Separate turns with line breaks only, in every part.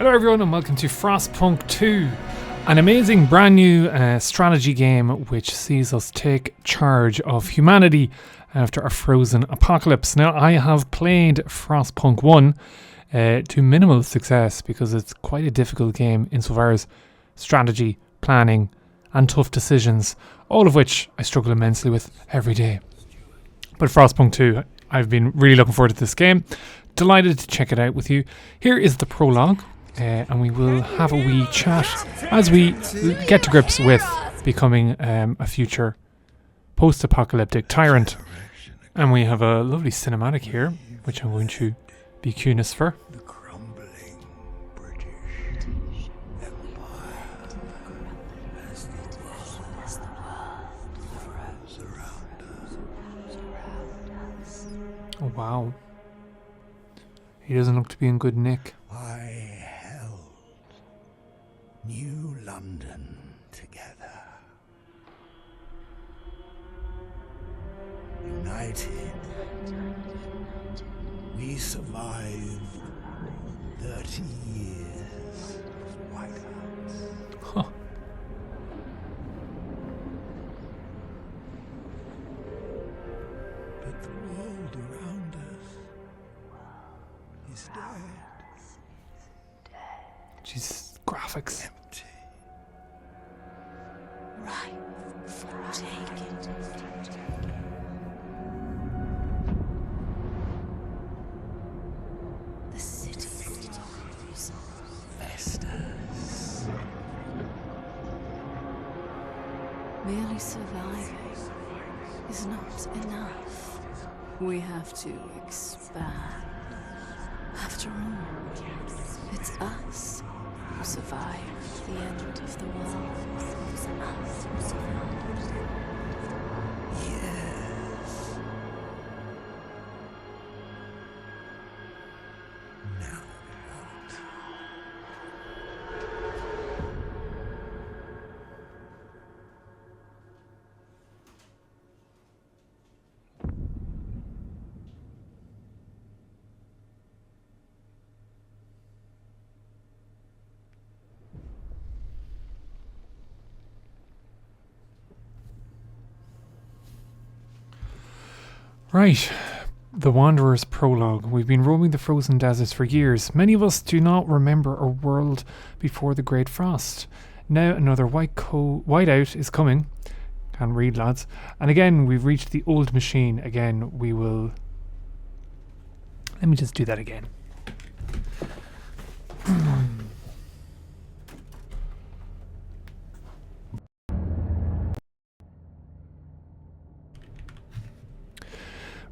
Hello everyone and welcome to Frostpunk 2, an amazing brand new strategy game which sees us take charge of humanity after a frozen apocalypse. Now I have played Frostpunk 1 to minimal success because it's quite a difficult game insofar as strategy, planning and tough decisions, all of which I struggle immensely with every day. But Frostpunk 2, I've been really looking forward to this game. Delighted to check it out with you. Here is the prologue. And we will have a wee chat as we get to grips with becoming a future post-apocalyptic tyrant. And we have a lovely cinematic here, which I'm going to be curious for.
The crumbling British Empire as the world surround us.
Oh wow. He doesn't look to be in good nick.
I held New London together. United, we survived 30 years of whiteouts.
Huh.
But the world around us is dead.
Jeez, graphics.
Empty.
Right for taking. The city grows.
Vestas.
Merely surviving is not enough. We have to expand. After all, it's us who survived the end of the world. It's us who survived.
Yes. Now what?
Right. The Wanderer's Prologue. We've been roaming the frozen deserts for years. Many of us do not remember a world before the Great Frost. Now another whiteout is coming. Can't read, lads. And again, we've reached the old machine. Again, we will... Let me just do that again.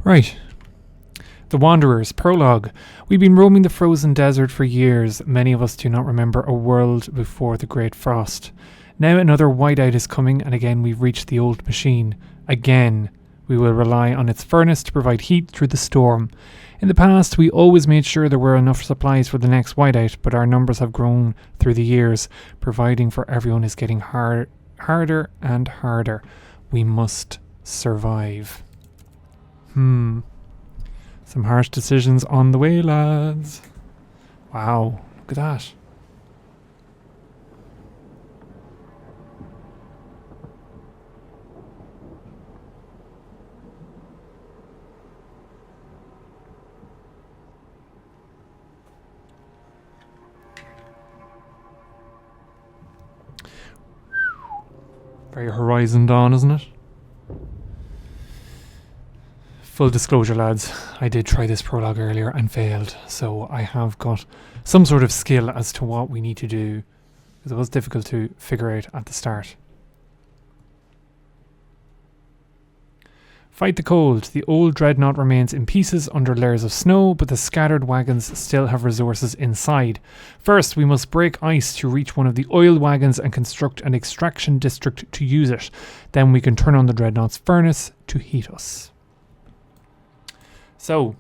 Right. The Wanderers, Prologue. We've been roaming the frozen desert for years. Many of us do not remember a world before the Great Frost. Now another whiteout is coming, and again we've reached the old machine. Again, we will rely on its furnace to provide heat through the storm. In the past, we always made sure there were enough supplies for the next whiteout, but our numbers have grown through the years. Providing for everyone is getting harder and harder. We must survive. Some harsh decisions on the way, lads. Wow, look at that. Very Horizon Dawn, isn't it? Full disclosure, lads, I did try this prologue earlier and failed, so I have got some sort of skill as to what we need to do, because it was difficult to figure out at the start. Fight the cold. The old dreadnought remains in pieces under layers of snow, but the scattered wagons still have resources inside. First, we must break ice to reach one of the oil wagons and construct an extraction district to use it. Then we can turn on the dreadnought's furnace to heat us. So,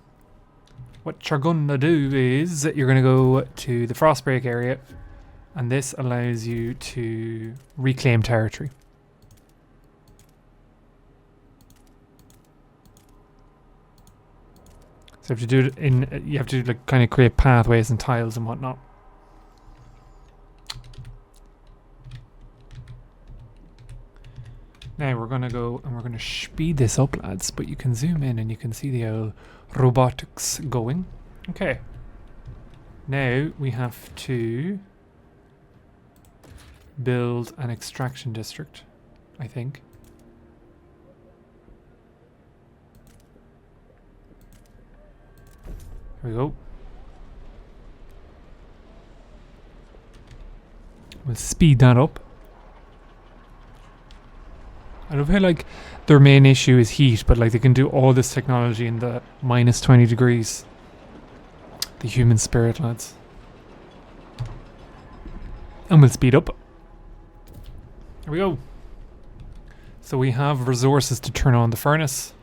what you're going to do is you're going to go to the Frostbreak area, and this allows you to reclaim territory. So you have to do it in, you have to like kind of create pathways and tiles and whatnot. Now we're gonna go and we're gonna speed this up, lads. But you can zoom in and you can see the old robotics going. Okay. Now we have to build an extraction district, I think. Here we go. We'll speed that up. I love how like their main issue is heat, but like they can do all this technology in the minus 20 degrees. The human spirit, lads. And we'll speed up. Here we go. So we have resources to turn on the furnace.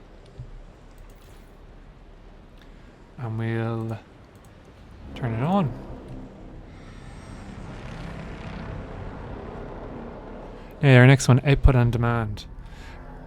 And we'll turn it on. Now our next one, output on demand.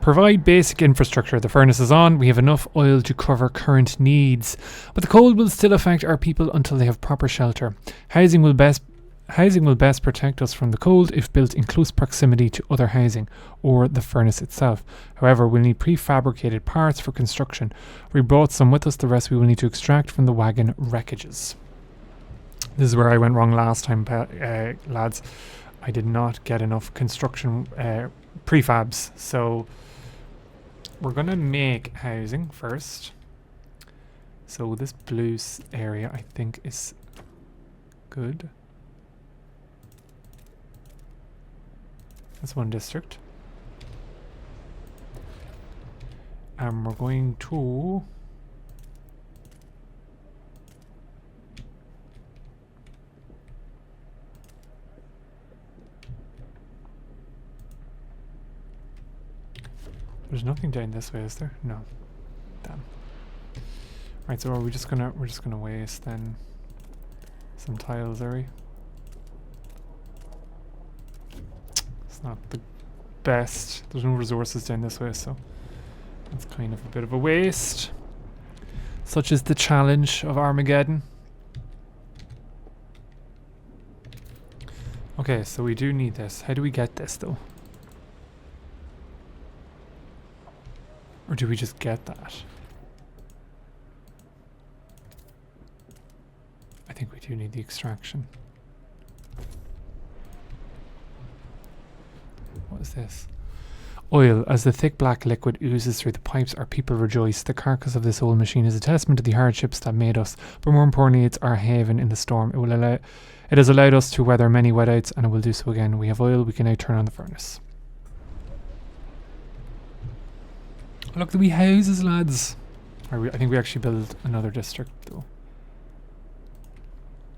Provide basic infrastructure. The furnace is on. We have enough oil to cover current needs. But the cold will still affect our people until they have proper shelter. Housing will best protect us from the cold if built in close proximity to other housing or the furnace itself. However, we'll need prefabricated parts for construction. We brought some with us. The rest we will need to extract from the wagon wreckages. This is where I went wrong last time, lads. I did not get enough construction prefabs, so we're gonna make housing first. So this blue area I think is good. That's one district. And we're going to there's nothing down this way, is there? No. Damn. Right, so we're just gonna waste then some tiles, are we? It's not the best. There's no resources down this way, so that's kind of a bit of a waste. Such is the challenge of Armageddon. Okay, so we do need this. How do we get this though? Or do we just get that? I think we do need the extraction. What is this? Oil. As the thick black liquid oozes through the pipes, our people rejoice. The carcass of this old machine is a testament to the hardships that made us, but more importantly, it's our haven in the storm. It has allowed us to weather many wetouts, and it will do so again. We have oil. We can now turn on the furnace. Look, the wee houses, lads. I think we actually build another district, though,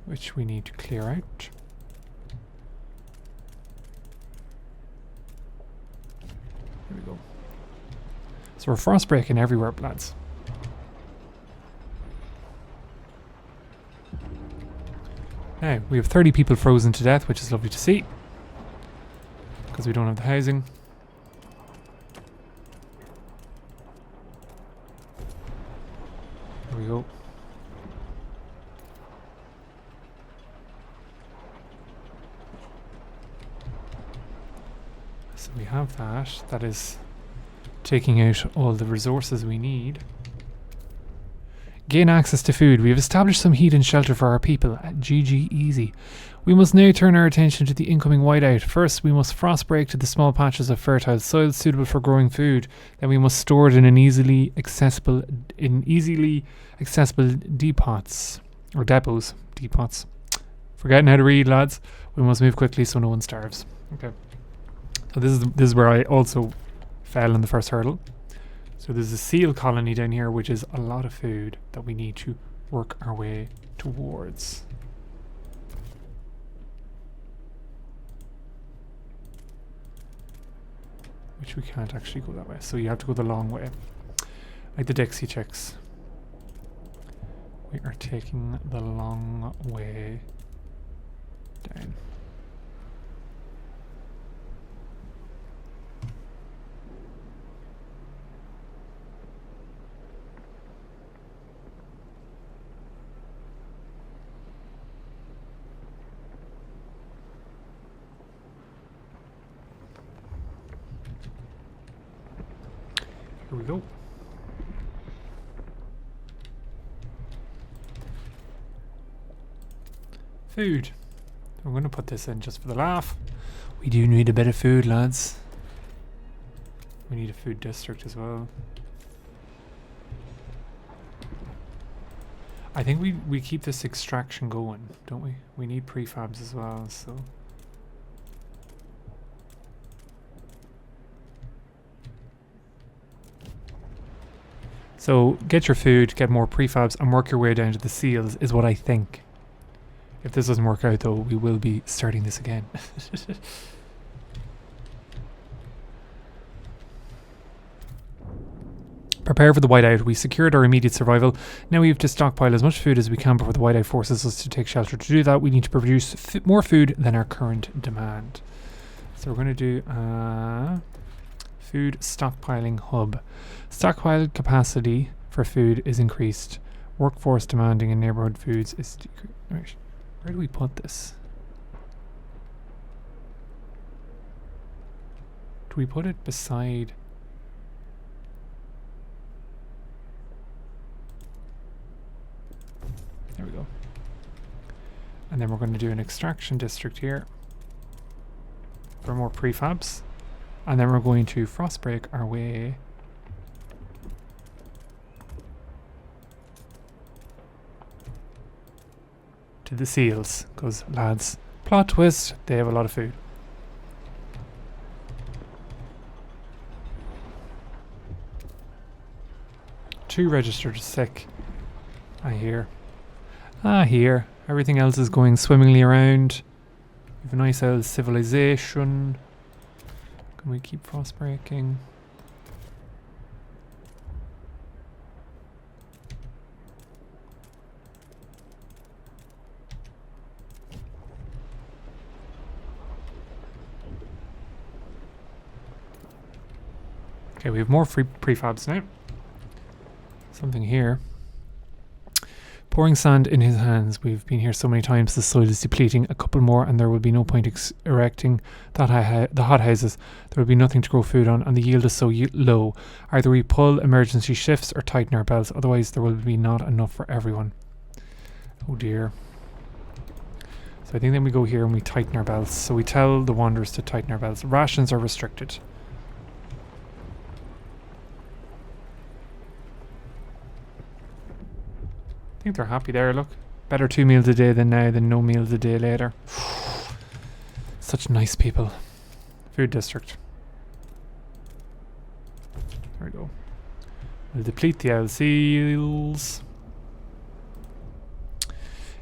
which we need to clear out. Here we go. So we're frost breaking everywhere, lads. Now, we have 30 people frozen to death, which is lovely to see, because we don't have the housing. There we go. So we have that. That is taking out all the resources we need. Gain access to food. We have established some heat and shelter for our people. GG easy. We must now turn our attention to the incoming whiteout. First, we must frost break to the small patches of fertile soil suitable for growing food. Then we must store it in easily accessible depots or depots. Depots. Forgetting how to read, lads. We must move quickly so no one starves. Okay. So this is where I also fell in the first hurdle. So there's a seal colony down here, which is a lot of food that we need to work our way towards. Which we can't actually go that way, so you have to go the long way. Like the Dixie Chicks. We are taking the long way down. we go. Food. I'm going to put this in just for the laugh. We do need a bit of food, lads. We need a food district as well. I think we keep this extraction going, don't we? We need prefabs as well, so... So, get your food, get more prefabs, and work your way down to the seals, is what I think. If this doesn't work out, though, we will be starting this again. Prepare for the whiteout. We secured our immediate survival. Now we have to stockpile as much food as we can before the whiteout forces us to take shelter. To do that, we need to produce more food than our current demand. So we're going to do food stockpiling hub. Stockpile capacity for food is increased. Workforce demanding in neighborhood foods is decreased. Where do we put this? Do we put it beside? There we go. And then we're going to do an extraction district here for more prefabs. And then we're going to frostbreak our way to the seals, because lads, plot twist, they have a lot of food. Two registered sick. I hear. Here. Everything else is going swimmingly around. We have a nice old civilization. Can we keep frostbreaking? Okay, we have more free prefabs now. Something here. Pouring sand in his hands. We've been here so many times, the soil is depleting. A couple more and there will be no point erecting the hothouses. There will be nothing to grow food on and the yield is so low. Either we pull emergency shifts or tighten our belts, otherwise there will be not enough for everyone. Oh dear. So I think then we go here and we tighten our belts. So we tell the wanderers to tighten our belts. Rations are restricted. I think they're happy there, look. Better 2 meals a day than now than no meals a day later. Such nice people. Food district. There we go. We'll deplete the owl seals.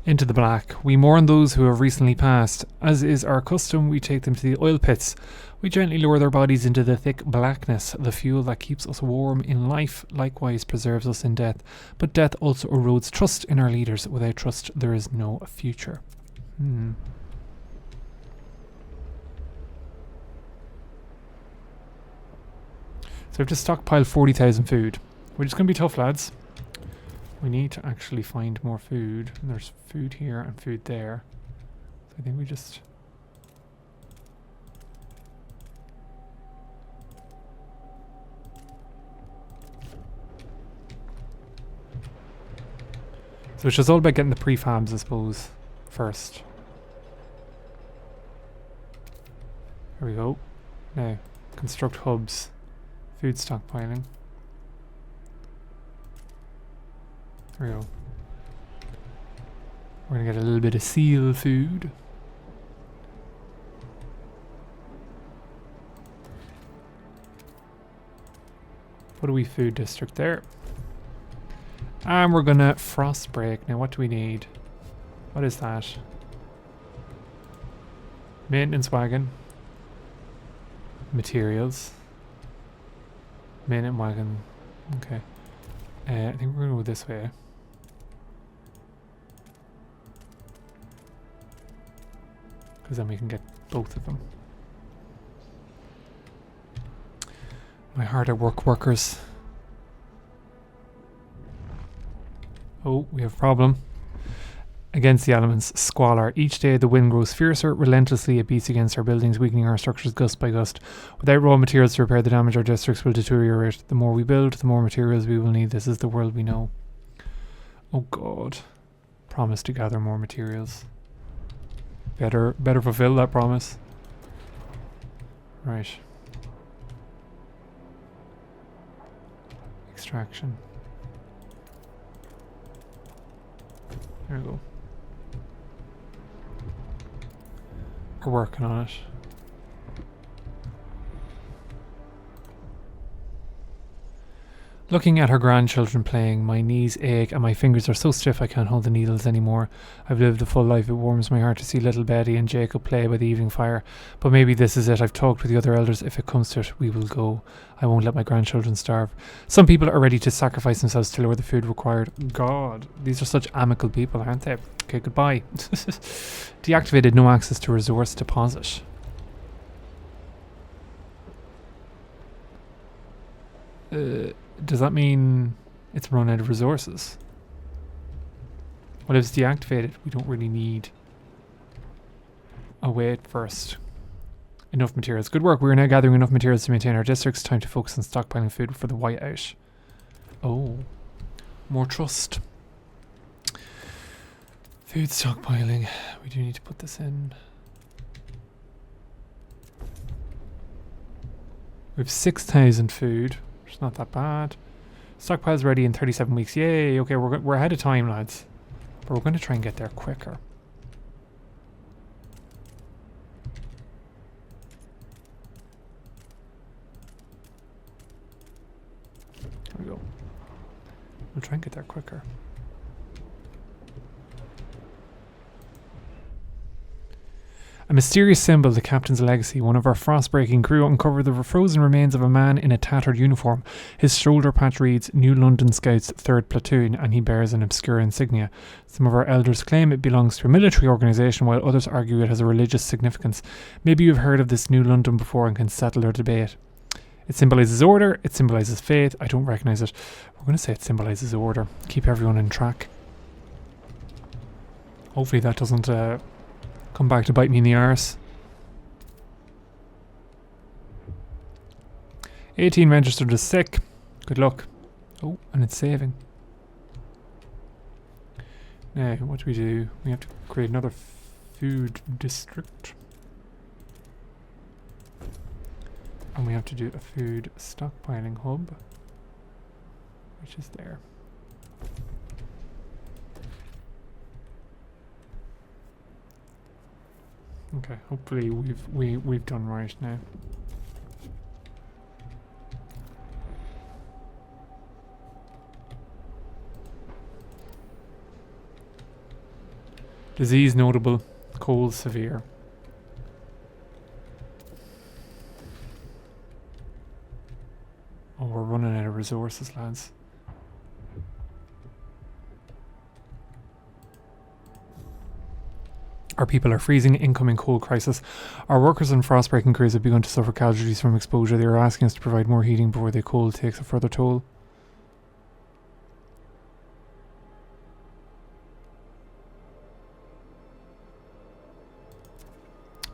Into the black. We mourn those who have recently passed. As is our custom, we take them to the oil pits. We gently lower their bodies into the thick blackness. The fuel that keeps us warm in life likewise preserves us in death. But death also erodes trust in our leaders. Without trust, there is no future. So we have to stockpile 40,000 food, which is going to be tough, lads. We need to actually find more food. And there's food here and food there. So I think we just... So it's just all about getting the prefabs, I suppose, first. Here we go. Now, construct hubs. Food stockpiling. There we go. We're gonna get a little bit of seal food. What do we food district there? And we're gonna frostbreak. Now what do we need? What is that? Maintenance wagon. Materials. Maintenance wagon. Okay. I think we're gonna go this way. Because then we can get both of them. My hard at work workers. Oh, we have a problem. Against the elements, squalor. Each day the wind grows fiercer. Relentlessly it beats against our buildings, weakening our structures gust by gust. Without raw materials to repair the damage, our districts will deteriorate. The more we build, the more materials we will need. This is the world we know. Oh god. Promise to gather more materials. Better fulfill that promise. Right. Extraction. There we go. We're working on it. Looking at her grandchildren playing, my knees ache and my fingers are so stiff I can't hold the needles anymore. I've lived a full life. It warms my heart to see little Betty and Jacob play by the evening fire. But maybe this is it. I've talked with the other elders. If it comes to it, we will go. I won't let my grandchildren starve. Some people are ready to sacrifice themselves to lower the food required. God, these are such amicable people, aren't they? Okay, goodbye. Deactivated, no access to resource deposit. Does that mean it's run out of resources? Well, if it's deactivated, we don't really need... Oh, wait first. Enough materials. Good work. We are now gathering enough materials to maintain our districts. Time to focus on stockpiling food for the whiteout. Oh. More trust. Food stockpiling. We do need to put this in. We have 6,000 food. It's not that bad. Stockpile's ready in 37 weeks. Yay! Okay, we're ahead of time, lads. But we're going to try and get there quicker. There we go. We'll try and get there quicker. A mysterious symbol, the captain's legacy. One of our frost-breaking crew uncovered the frozen remains of a man in a tattered uniform. His shoulder patch reads, New London Scouts 3rd Platoon, and he bears an obscure insignia. Some of our elders claim it belongs to a military organisation, while others argue it has a religious significance. Maybe you've heard of this New London before and can settle our debate. It symbolises order, it symbolises faith. I don't recognise it. We're going to say it symbolises order. Keep everyone in track. Hopefully that doesn't... come back to bite me in the arse. 18 registered as sick. Good luck. Oh, and it's saving. Now, what do we do? We have to create another food district. And we have to do a food stockpiling hub, which is there. Okay, hopefully we've done right now. Disease notable, cold severe. Oh, we're running out of resources, lads. Our people are freezing. Incoming cold crisis. Our workers and frostbreaking crews have begun to suffer casualties from exposure. They are asking us to provide more heating before the cold takes a further toll.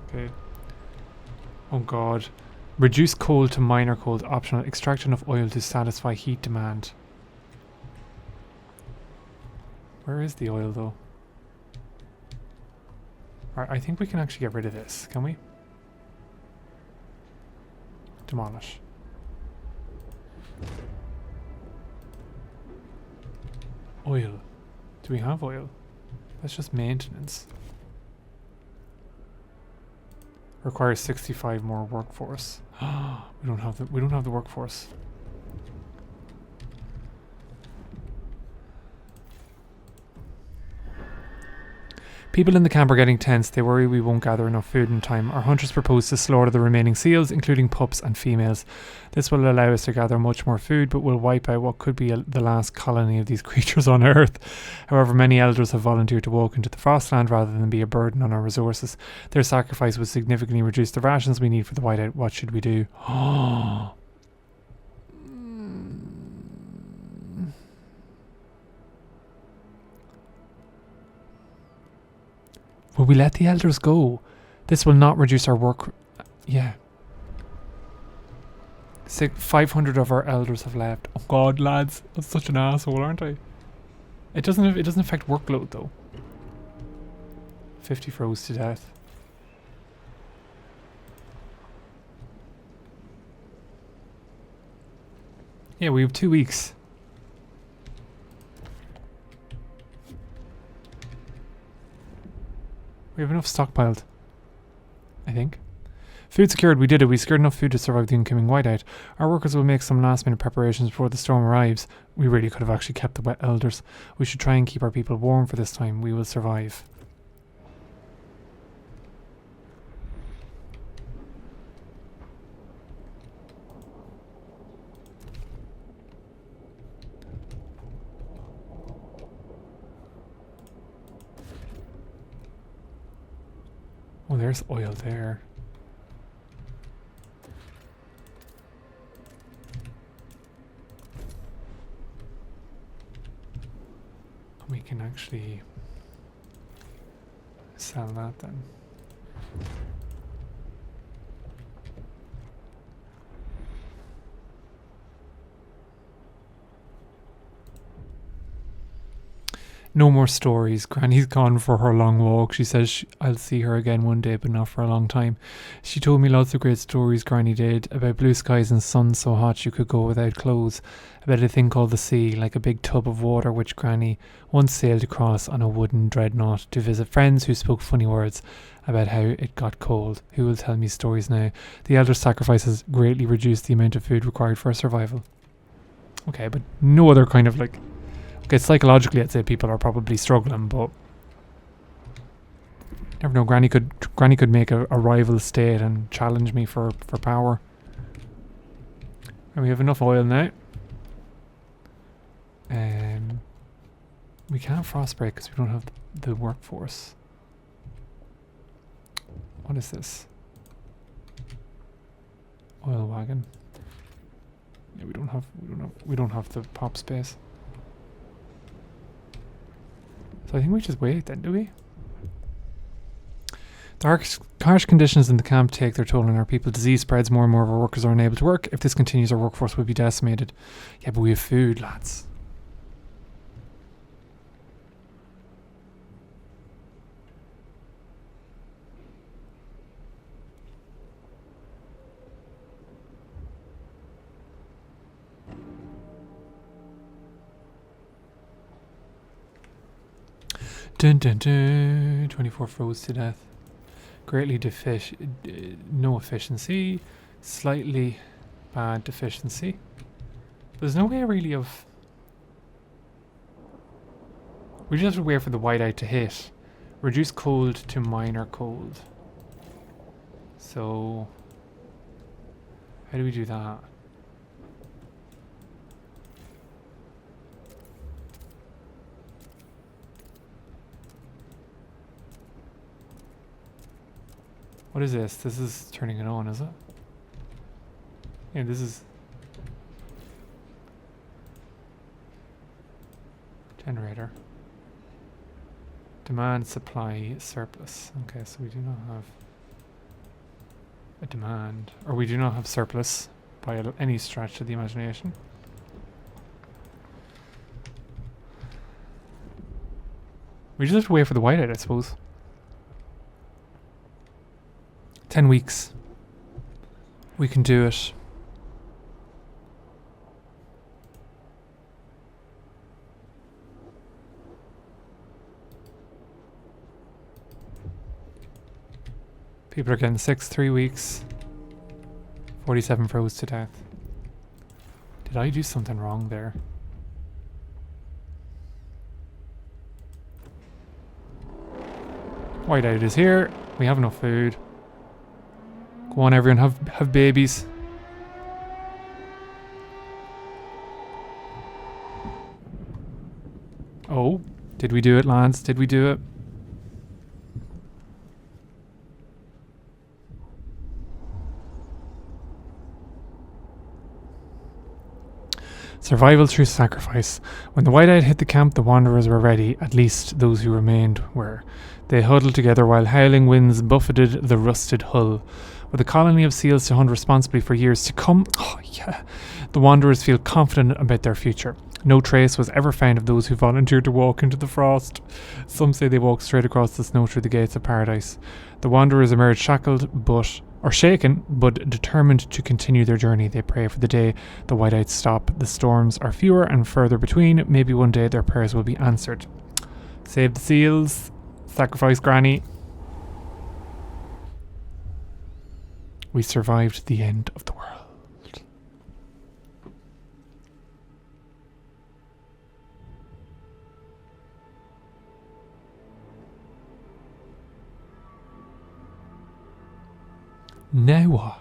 Okay. Oh god. Reduce cold to minor cold. Optional. Extract enough oil to satisfy heat demand. Where is the oil though? Alright, I think we can actually get rid of this, can we? Demolish. Oil. Do we have oil? That's just maintenance. Requires 65 more workforce. we don't have the workforce. People in the camp are getting tense. They worry we won't gather enough food in time. Our hunters propose to slaughter the remaining seals, including pups and females. This will allow us to gather much more food, but will wipe out what could be the last colony of these creatures on Earth. However, many elders have volunteered to walk into the Frostland rather than be a burden on our resources. Their sacrifice would significantly reduce the rations we need for the whiteout. What should we do? Will we let the elders go? This will not reduce our work. Yeah. 500 of our elders have left. Oh god, lads. I'm such an asshole, aren't I? It doesn't affect workload though. 50 froze to death. Yeah, we have 2 weeks. We have enough stockpiled, I think. Food secured, we did it. We secured enough food to survive the incoming whiteout. Our workers will make some last minute preparations before the storm arrives. We really could have actually kept the wet elders. We should try and keep our people warm for this time. We will survive. Oh, there's oil there. We can actually sell that then. No more stories. Granny's gone for her long walk. She says I'll see her again one day, but not for a long time. She told me lots of great stories, Granny did, about blue skies and sun so hot you could go without clothes, about a thing called the sea, like a big tub of water which Granny once sailed across on a wooden dreadnought to visit friends who spoke funny words about how it got cold. Who will tell me stories now? The elder sacrifices greatly reduced the amount of food required for survival. Okay, but no other kind of like... Okay, psychologically I'd say people are probably struggling, but never know. Granny could make a rival state and challenge me for power. And we have enough oil now. We can't frostbreak because we don't have the workforce. What is this? Oil wagon. Yeah, we don't have the pop space. So I think we just wait then, do we? The harsh conditions in the camp take their toll on our people. Disease spreads, more and more of our workers are unable to work. If this continues, our workforce will be decimated. Yeah, but we have food, lads. Dun dun dun. 24 froze to death. Greatly no efficiency. Slightly bad deficiency. There's no way really of... We just have to wait for the whiteout to hit. Reduce cold to minor cold. So... How do we do that? What is this? This is turning it on, is it? Yeah, this is... Generator. Demand, supply, surplus. Okay, so we do not have a demand. Or we do not have surplus by any stretch of the imagination. We just have to wait for the whiteout, I suppose. 10 weeks. We can do it. People are getting 6, 3 weeks. 47 froze to death. Did I do something wrong there? Whiteout is here. We have enough food. Go on, everyone, have babies. Oh, did we do it, Lance? Did we do it? Survival through sacrifice. When the whiteout hit the camp, the wanderers were ready, at least those who remained were. They huddled together while howling winds buffeted the rusted hull. With a colony of seals to hunt responsibly for years to come, the wanderers feel confident about their future. No trace was ever found of those who volunteered to walk into the frost. Some say they walked straight across the snow through the gates of paradise. The wanderers emerged shaken, but determined to continue their journey. They pray for the day the whiteouts stop. The storms are fewer and further between. Maybe one day their prayers will be answered. Save the seals. Sacrifice Granny. We survived the end of the world. Now what?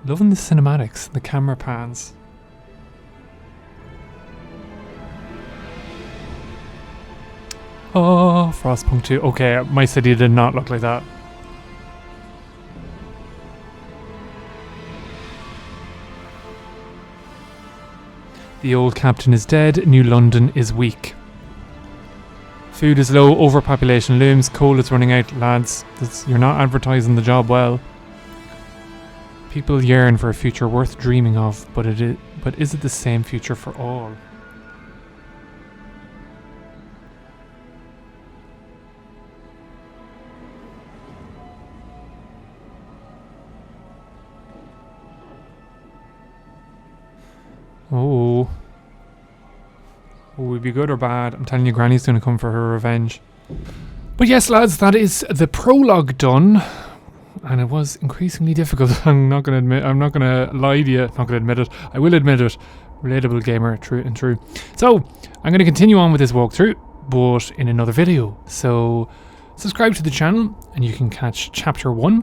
Loving the cinematics, the camera pans. Oh, Frostpunk 2. Okay, my city did not look like that. The old captain is dead, New London is weak. Food is low, overpopulation looms, coal is running out, lads. You're not advertising the job well. People yearn for a future worth dreaming of, but is it the same future for all? Oh, would it be good or bad? I'm telling you, Granny's going to come for her revenge. But yes, lads, that is the prologue done. And it was increasingly difficult. I'm not going to lie to you. I'm not going to admit it. I will admit it. Relatable gamer, true and true. So, I'm going to continue on with this walkthrough, but in another video. So, subscribe to the channel and you can catch chapter 1,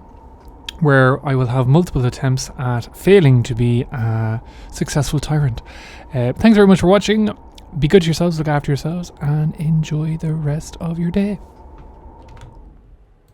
where I will have multiple attempts at failing to be a successful tyrant. Thanks very much for watching. Be good to yourselves, look after yourselves, and enjoy the rest of your day.